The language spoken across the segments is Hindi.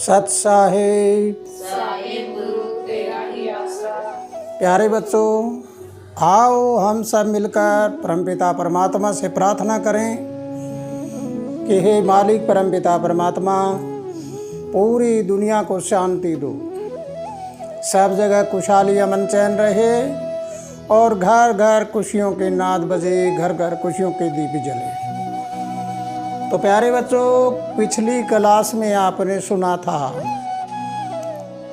सत साहिब गुरु तेरा ही आसरा। प्यारे बच्चों, आओ हम सब मिलकर परमपिता परमात्मा से प्रार्थना करें कि हे मालिक परमपिता परमात्मा, पूरी दुनिया को शांति दो, सब जगह खुशहाली अमन चैन रहे और घर घर खुशियों के नाद बजे, घर घर खुशियों के दीप जले। तो प्यारे बच्चों, पिछली क्लास में आपने सुना था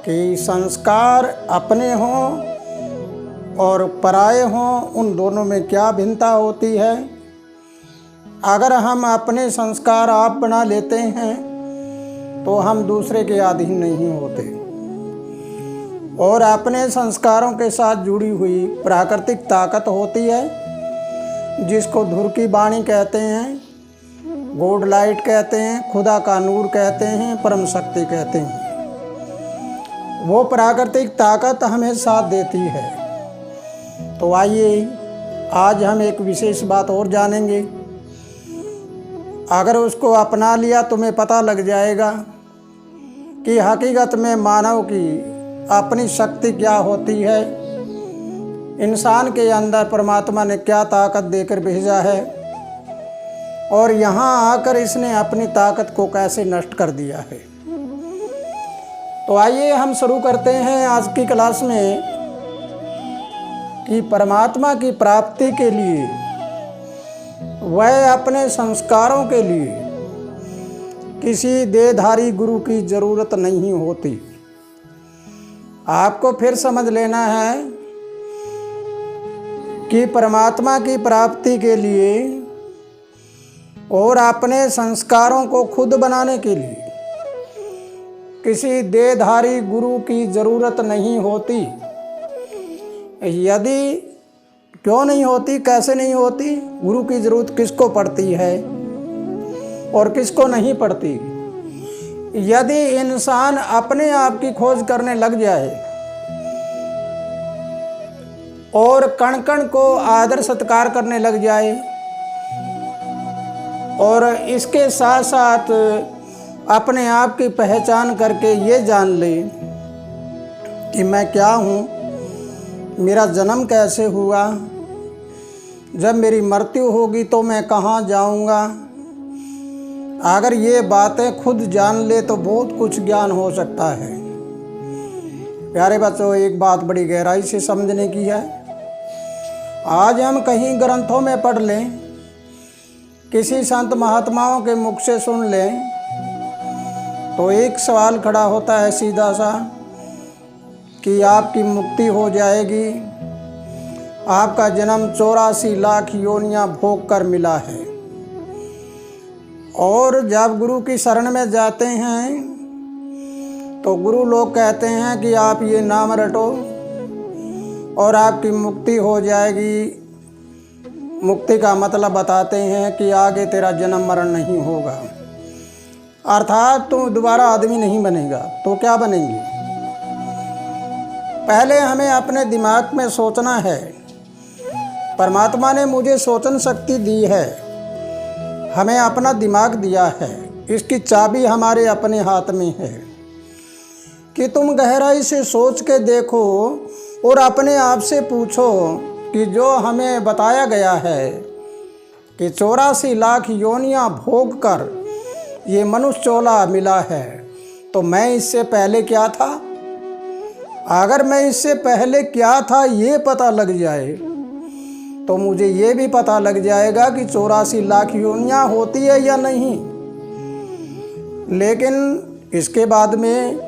कि संस्कार अपने हों और पराये हों, उन दोनों में क्या भिन्नता होती है। अगर हम अपने संस्कार आप बना लेते हैं तो हम दूसरे के अधीन नहीं होते, और अपने संस्कारों के साथ जुड़ी हुई प्राकृतिक ताकत होती है, जिसको धुर की वाणी कहते हैं, गॉड लाइट कहते हैं, खुदा का नूर कहते हैं, परम शक्ति कहते हैं। वो प्राकृतिक ताकत हमें साथ देती है। तो आइए आज हम एक विशेष बात और जानेंगे। अगर उसको अपना लिया तुम्हें पता लग जाएगा कि हकीकत में मानव की अपनी शक्ति क्या होती है, इंसान के अंदर परमात्मा ने क्या ताकत देकर भेजा है और यहाँ आकर इसने अपनी ताकत को कैसे नष्ट कर दिया है। तो आइए हम शुरू करते हैं आज की क्लास में कि परमात्मा की प्राप्ति के लिए वह अपने संस्कारों के लिए किसी देहधारी गुरु की ज़रूरत नहीं होती। आपको फिर समझ लेना है कि परमात्मा की प्राप्ति के लिए और अपने संस्कारों को खुद बनाने के लिए किसी देहधारी गुरु की ज़रूरत नहीं होती। यदि क्यों नहीं होती, कैसे नहीं होती, गुरु की ज़रूरत किसको पड़ती है और किसको नहीं पड़ती। यदि इंसान अपने आप की खोज करने लग जाए और कण कण को आदर सत्कार करने लग जाए और इसके साथ साथ अपने आप की पहचान करके ये जान ले कि मैं क्या हूँ, मेरा जन्म कैसे हुआ, जब मेरी मृत्यु होगी तो मैं कहाँ जाऊँगा। अगर ये बातें खुद जान ले तो बहुत कुछ ज्ञान हो सकता है। प्यारे बच्चों, एक बात बड़ी गहराई से समझने की है। आज हम कहीं ग्रंथों में पढ़ लें, किसी संत महात्माओं के मुख से सुन लें, तो एक सवाल खड़ा होता है सीधा सा कि आपकी मुक्ति हो जाएगी, आपका जन्म 84 लाख योनियां भोग कर मिला है। और जब गुरु की शरण में जाते हैं तो गुरु लोग कहते हैं कि आप ये नाम रटो और आपकी मुक्ति हो जाएगी। मुक्ति का मतलब बताते हैं कि आगे तेरा जन्म मरण नहीं होगा, अर्थात तू दोबारा आदमी नहीं बनेगा। तो क्या बनेंगे? पहले हमें अपने दिमाग में सोचना है। परमात्मा ने मुझे सोचन शक्ति दी है, हमें अपना दिमाग दिया है, इसकी चाबी हमारे अपने हाथ में है कि तुम गहराई से सोच के देखो और अपने आप से पूछो कि जो हमें बताया गया है कि 84 लाख योनियां भोग कर ये मनुष्य चोला मिला है, तो मैं इससे पहले क्या था। अगर मैं इससे पहले क्या था ये पता लग जाए तो मुझे ये भी पता लग जाएगा कि 84 लाख योनियां होती है या नहीं। लेकिन इसके बाद में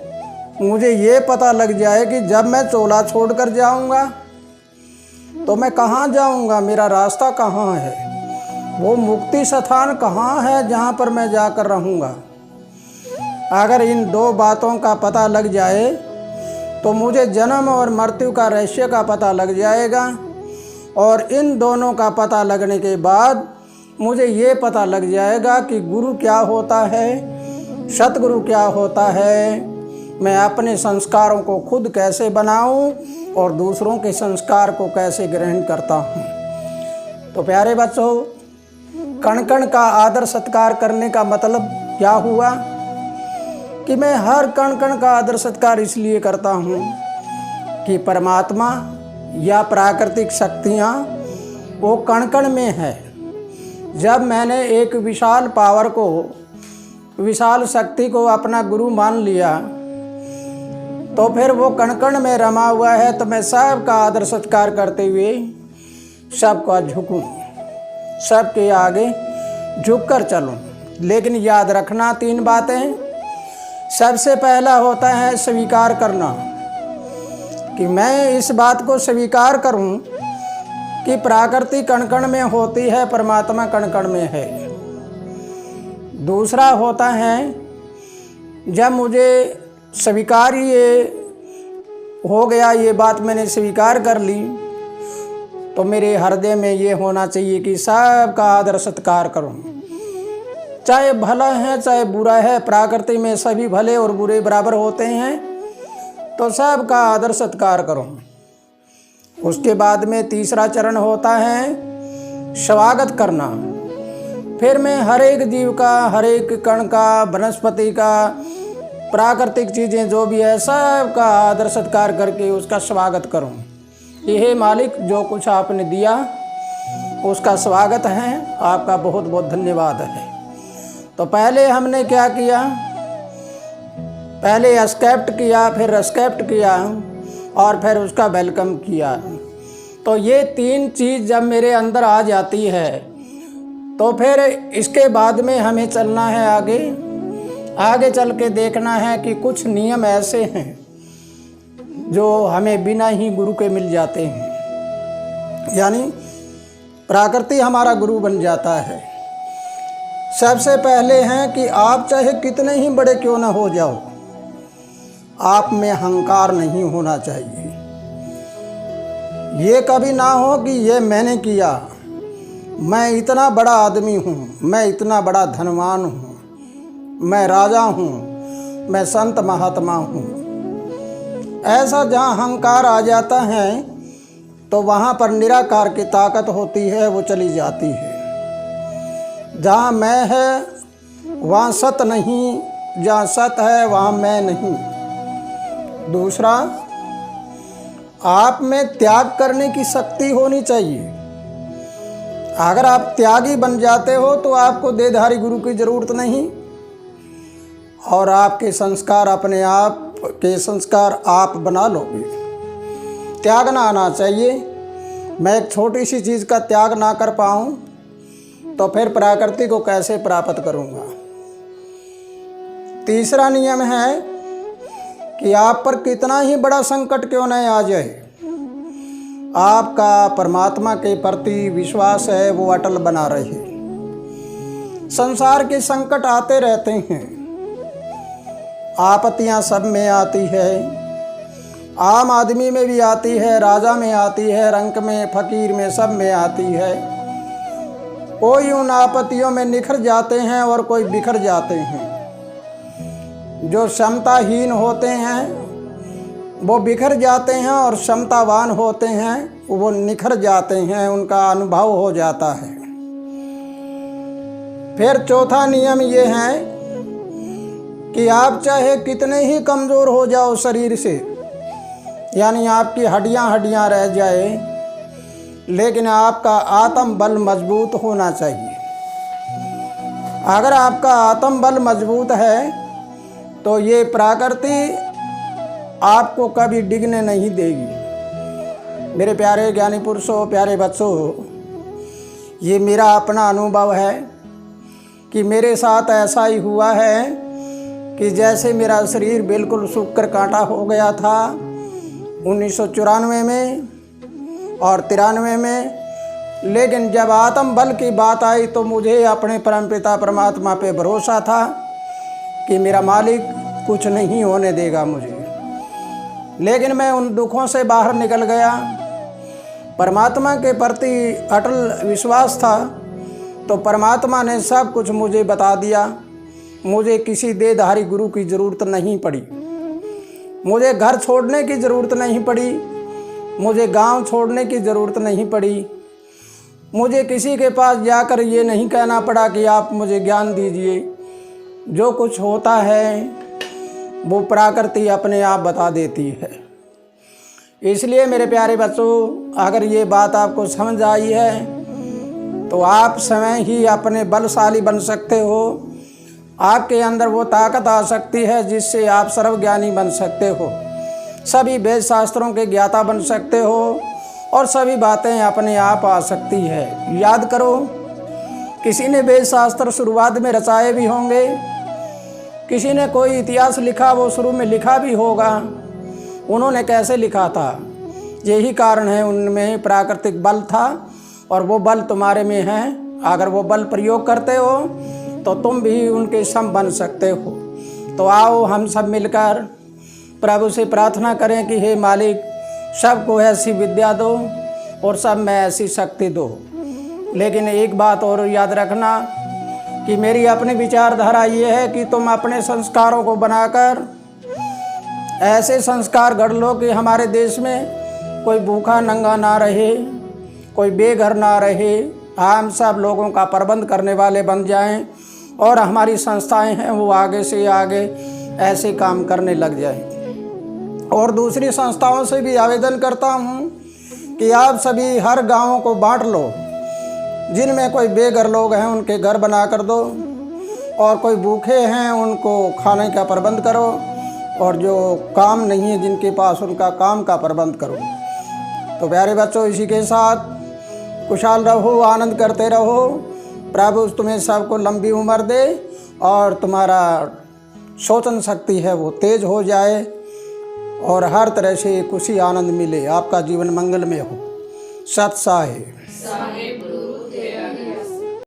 मुझे ये पता लग जाए कि जब मैं चोला छोड़कर जाऊंगा तो मैं कहाँ जाऊंगा, मेरा रास्ता कहाँ है, वो मुक्ति स्थान कहाँ है जहाँ पर मैं जाकर रहूँगा। अगर इन दो बातों का पता लग जाए तो मुझे जन्म और मृत्यु का रहस्य का पता लग जाएगा, और इन दोनों का पता लगने के बाद मुझे ये पता लग जाएगा कि गुरु क्या होता है, सतगुरु क्या होता है, मैं अपने संस्कारों को खुद कैसे बनाऊं और दूसरों के संस्कार को कैसे ग्रहण करता हूं। तो प्यारे बच्चों, कण कण का आदर सत्कार करने का मतलब क्या हुआ कि मैं हर कण कण का आदर सत्कार इसलिए करता हूँ कि परमात्मा या प्राकृतिक शक्तियाँ वो कण कण में है। जब मैंने एक विशाल पावर को, विशाल शक्ति को अपना गुरु मान लिया, तो फिर वो कण कण में रमा हुआ है, तो मैं सबका आदर सत्कार करते हुए सबका झुकूं, सबके आगे झुककर चलूं। लेकिन याद रखना 3 बातें। सबसे पहला होता है स्वीकार करना, कि मैं इस बात को स्वीकार करूं कि प्रकृति कण कण में होती है, परमात्मा कण कण में है। दूसरा होता है जब मुझे स्वीकार ये हो गया, ये बात मैंने स्वीकार कर ली, तो मेरे हृदय में ये होना चाहिए कि सबका आदर सत्कार करूं, चाहे भला है चाहे बुरा है। प्रकृति में सभी भले और बुरे बराबर होते हैं, तो सबका आदर सत्कार करूं। उसके बाद में तीसरा चरण होता है स्वागत करना। फिर मैं हर एक जीव का, हर एक कण का, वनस्पति का, प्राकृतिक चीज़ें जो भी है, सबका आदर सत्कार करके उसका स्वागत करूं। ये मालिक जो कुछ आपने दिया उसका स्वागत है, आपका बहुत बहुत धन्यवाद है। तो पहले हमने क्या किया, पहले एक्सेप्ट किया, फिर रिस्पेक्ट किया और फिर उसका वेलकम किया। तो ये 3 चीज़ जब मेरे अंदर आ जाती है, तो फिर इसके बाद में हमें चलना है आगे। आगे चल के देखना है कि कुछ नियम ऐसे हैं जो हमें बिना ही गुरु के मिल जाते हैं, यानी प्रकृति हमारा गुरु बन जाता है। सबसे पहले हैं कि आप चाहे कितने ही बड़े क्यों ना हो जाओ, आप में अहंकार नहीं होना चाहिए। ये कभी ना हो कि ये मैंने किया, मैं इतना बड़ा आदमी हूँ, मैं इतना बड़ा धनवान हूँ, मैं राजा हूँ, मैं संत महात्मा हूँ। ऐसा जहाँ अहंकार आ जाता है तो वहाँ पर निराकार की ताकत होती है, वो चली जाती है। जहाँ मैं है वहाँ सत नहीं, जहाँ सत है वहाँ मैं नहीं। दूसरा, आप में त्याग करने की शक्ति होनी चाहिए। अगर आप त्यागी बन जाते हो तो आपको देहधारी गुरु की ज़रूरत नहीं, और आपके संस्कार अपने आप के संस्कार आप बना लोगे। त्यागना आना चाहिए। मैं एक छोटी सी चीज़ का त्याग ना कर पाऊँ तो फिर प्रकृति को कैसे प्राप्त करूँगा। तीसरा नियम है कि आप पर कितना ही बड़ा संकट क्यों न आ जाए, आपका परमात्मा के प्रति विश्वास है वो अटल बना रहे। संसार के संकट आते रहते हैं, आपत्तियां सब में आती है, आम आदमी में भी आती है, राजा में आती है, रंक में, फकीर में, सब में आती है। कोई उन आपत्तियों में निखर जाते हैं और कोई बिखर जाते हैं। जो क्षमताहीन होते हैं वो बिखर जाते हैं, और क्षमतावान होते हैं वो निखर जाते हैं, उनका अनुभव हो जाता है। फिर चौथा नियम ये है कि आप चाहे कितने ही कमज़ोर हो जाओ शरीर से, यानी आपकी हड्डियां रह जाए, लेकिन आपका आत्म बल मजबूत होना चाहिए। अगर आपका आत्म बल मजबूत है तो ये प्रकृति आपको कभी डिगने नहीं देगी। मेरे प्यारे ज्ञानी पुरुषों, प्यारे बच्चों, ये मेरा अपना अनुभव है कि मेरे साथ ऐसा ही हुआ है कि जैसे मेरा शरीर बिल्कुल सूख कर कांटा हो गया था 1994 में और 93 में, लेकिन जब आत्म बल की बात आई तो मुझे अपने परमपिता परमात्मा पे भरोसा था कि मेरा मालिक कुछ नहीं होने देगा मुझे। लेकिन मैं उन दुखों से बाहर निकल गया, परमात्मा के प्रति अटल विश्वास था, तो परमात्मा ने सब कुछ मुझे बता दिया। मुझे किसी देहधारी गुरु की ज़रूरत नहीं पड़ी, मुझे घर छोड़ने की ज़रूरत नहीं पड़ी, मुझे गांव छोड़ने की ज़रूरत नहीं पड़ी, मुझे किसी के पास जाकर ये नहीं कहना पड़ा कि आप मुझे ज्ञान दीजिए। जो कुछ होता है वो प्रकृति अपने आप बता देती है। इसलिए मेरे प्यारे बच्चों, अगर ये बात आपको समझ आई है तो आप स्वयं ही अपने बलशाली बन सकते हो। आपके अंदर वो ताकत आ सकती है जिससे आप सर्वज्ञानी बन सकते हो, सभी वेद शास्त्रों के ज्ञाता बन सकते हो और सभी बातें अपने आप आ सकती है। याद करो, किसी ने वेद शास्त्र शुरुआत में रचाए भी होंगे, किसी ने कोई इतिहास लिखा, वो शुरू में लिखा भी होगा। उन्होंने कैसे लिखा था? यही कारण है, उनमें प्राकृतिक बल था और वो बल तुम्हारे में है। अगर वो बल प्रयोग करते हो तो तुम भी उनके सम बन सकते हो। तो आओ हम सब मिलकर प्रभु से प्रार्थना करें कि हे मालिक, सबको ऐसी विद्या दो और सब में ऐसी शक्ति दो। लेकिन एक बात और याद रखना कि मेरी अपनी विचारधारा ये है कि तुम अपने संस्कारों को बनाकर ऐसे संस्कार गढ़ लो कि हमारे देश में कोई भूखा नंगा ना रहे, कोई बेघर ना रहे। हम सब लोगों का प्रबंध करने वाले बन जाएं और हमारी संस्थाएं हैं वो आगे से आगे ऐसे काम करने लग जाएं। और दूसरी संस्थाओं से भी आवेदन करता हूं कि आप सभी हर गाँव को बांट लो। जिनमें कोई बेघर लोग हैं उनके घर बना कर दो, और कोई भूखे हैं उनको खाने का प्रबंध करो, और जो काम नहीं है जिनके पास उनका काम का प्रबंध करो। तो प्यारे बच्चों, इसी के साथ खुशहाल रहो, आनंद करते रहो। प्रभु तुम्हें सबको लंबी उम्र दे और तुम्हारा सोचन शक्ति है वो तेज हो जाए और हर तरह से खुशी आनंद मिले। आपका जीवन मंगलमय हो। सत साहिब।